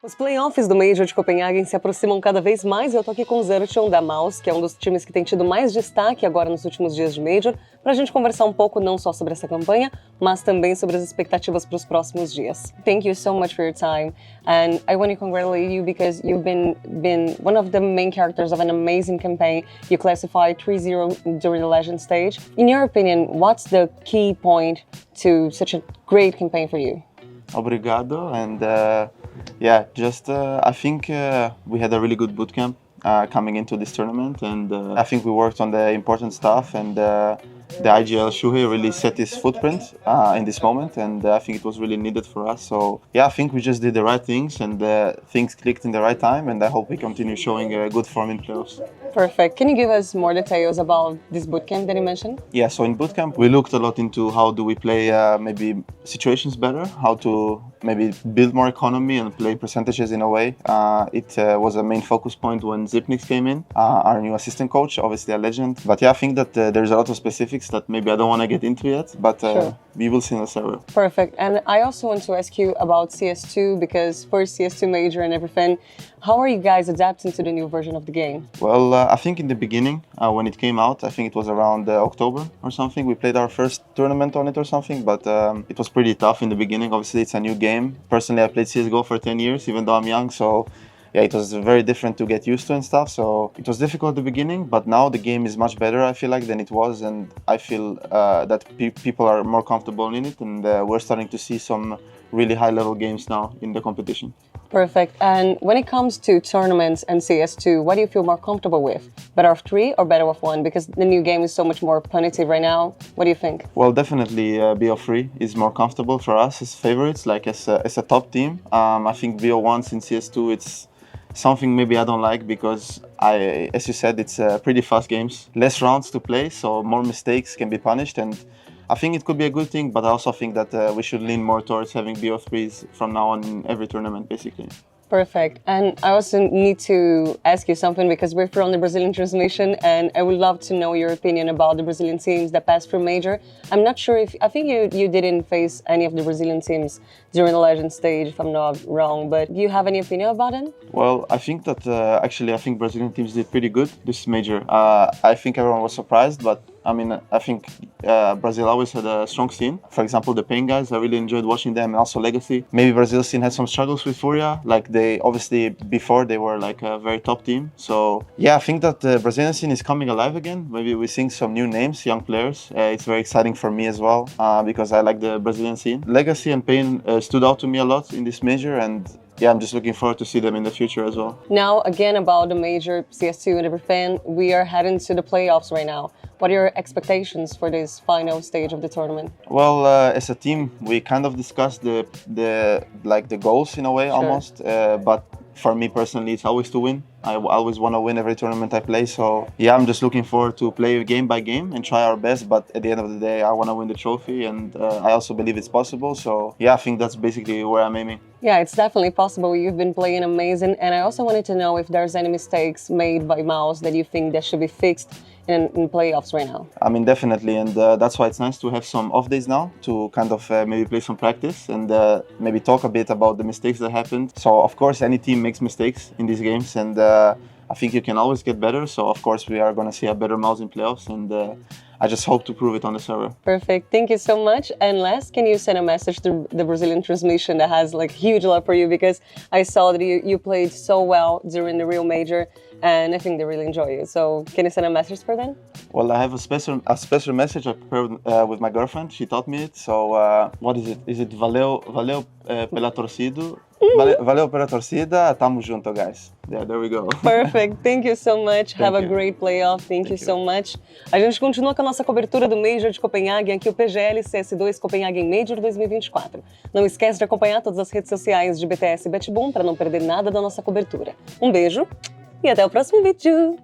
Os playoffs do Major de Copenhagen se aproximam cada vez mais e eu tô aqui com o xertioN da MOUZ, que é um dos times que tem tido mais destaque agora nos últimos dias de Major, pra gente conversar um pouco não só sobre essa campanha, mas também sobre as expectativas para os próximos dias. Thank you so much for your time, and I want to congratulate you because you've been one of the main characters of an amazing campaign. You classified 3-0 during the Legend stage. In your opinion, what's the key point to such a great campaign for you? Obrigado, and I think we had a really good bootcamp coming into this tournament, and I think we worked on the important stuff, and the IGL Shuhei really set his footprint in this moment, and I think it was really needed for us. So yeah, I think we just did the right things, and things clicked in the right time, and I hope we continue showing a good form in playoffs. Perfect. Can you give us more details about this bootcamp that you mentioned? Yeah, so in bootcamp we looked a lot into how do we play maybe situations better, how to maybe build more economy and play percentages in a way. It was a main focus point when Zipnix came in, our new assistant coach, obviously a legend. But yeah, I think that there's a lot of specifics that maybe I don't want to get into yet, but Sure. We will see in the server. Perfect. And I also want to ask you about CS2, because for CS2 Major and everything, how are you guys adapting to the new version of the game? Well, I think in the beginning, when it came out, I think it was around October or something, we played our first tournament on it or something, but it was pretty tough in the beginning. Obviously, it's a new game. Personally, I played CSGO for 10 years, even though I'm young, so yeah, it was very different to get used to and stuff, so it was difficult at the beginning, but now the game is much better, I feel like, than it was, and I feel that people are more comfortable in it, and we're starting to see some really high-level games now in the competition. Perfect. And when it comes to tournaments and CS2, what do you feel more comfortable with? Better of 3 or better of 1? Because the new game is so much more punitive right now. What do you think? Well, definitely BO3 is more comfortable for us as favorites, like as a top team. I think BO1 in CS2, it's something maybe I don't like because as you said, it's pretty fast games. Less rounds to play, so more mistakes can be punished, and I think it could be a good thing, but I also think that we should lean more towards having BO3s from now on in every tournament, basically. Perfect. And I also need to ask you something, because we're from the Brazilian transmission, and I would love to know your opinion about the Brazilian teams that passed through Major. I'm not sure if, I think you didn't face any of the Brazilian teams during the Legend stage, if I'm not wrong, but do you have any opinion about it? Well, I think that actually I think Brazilian teams did pretty good this Major. I think everyone was surprised, but I mean, I think Brazil always had a strong scene. For example, the Pain guys, I really enjoyed watching them, and also Legacy. Maybe Brazil's scene had some struggles with Furia. Like they, obviously, before they were like a very top team. So yeah, I think that the Brazilian scene is coming alive again. Maybe we're seeing some new names, young players. It's very exciting for me as well, because I like the Brazilian scene. Legacy and Pain stood out to me a lot in this Major, and yeah, I'm just looking forward to see them in the future as well. Now, again, about the Major, CS2 and everything, we are heading to the playoffs right now. What are your expectations for this final stage of the tournament? Well, as a team, we kind of discussed the goals in a way, Sure. almost. But for me personally, it's always to win. I always want to win every tournament I play. So yeah, I'm just looking forward to play game by game and try our best. But at the end of the day, I want to win the trophy, and I also believe it's possible. So yeah, I think that's basically where I'm aiming. Yeah, it's definitely possible. You've been playing amazing. And I also wanted to know if there's any mistakes made by MOUZ that you think that should be fixed in playoffs right now. I mean, definitely, and that's why it's nice to have some off days now to kind of maybe play some practice and maybe talk a bit about the mistakes that happened. So of course, any team makes mistakes in these games, and I think you can always get better. So of course, we are going to see a better MOUZ in playoffs, and I just hope to prove it on the server. Perfect. Thank you so much. And last, can you send a message to the Brazilian transmission that has like huge love for you, because I saw that you played so well during the real Major, and I think they really enjoy you. So can you send a message for them? Well, I have a special message I prepared with my girlfriend. She taught me it. So what is it? Is it valeu pela torcida? Valeu pela torcida. Tamo junto, guys. Yeah, there we go. Perfect. Thank you so much. Have a you. great playoff. Thank you so much. A gente continua com a nossa cobertura do Major de Copenhagen, aqui o PGL CS2 Copenhagen Major 2024. Não esquece de acompanhar todas as redes sociais de BTS e para não perder nada da nossa cobertura. Um beijo e até o próximo vídeo.